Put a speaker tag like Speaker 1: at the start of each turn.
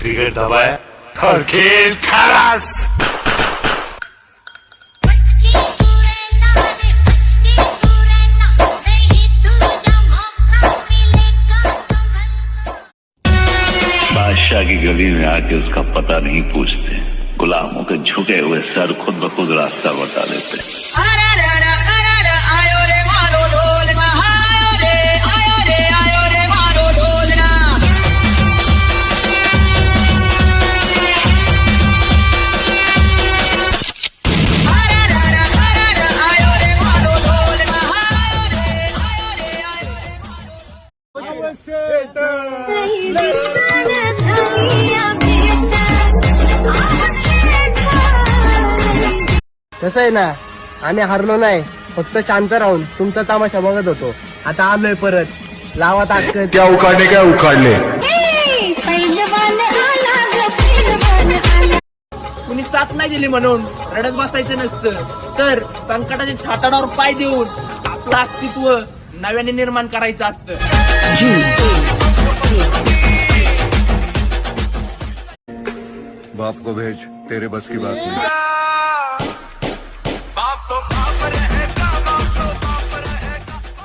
Speaker 1: Trigger दबाया और खेल खलास।
Speaker 2: बादशाह की गली में आके उसका पता नहीं पूछते, गुलामों के झुके हुए सर खुद ब खुद रास्ता बता देते।
Speaker 3: कसं आहे ना, आम्ही हरलो नाही, फक्त शांत राहून तुमचा तमाशा बघत होतो. आता आलोय परत, लावा ताकद.
Speaker 1: क्या उखाड़ने क्या उखाड़ले.
Speaker 3: कुणी साथ नाही दिली म्हणून रडत बसायचं नसतं, तर संकटाच्या छाताडावर पाय देऊन आपलं अस्तित्व नव्याने निर्माण करायचं असतं.
Speaker 4: बाप को भेज, तेरे बस की बात नहीं.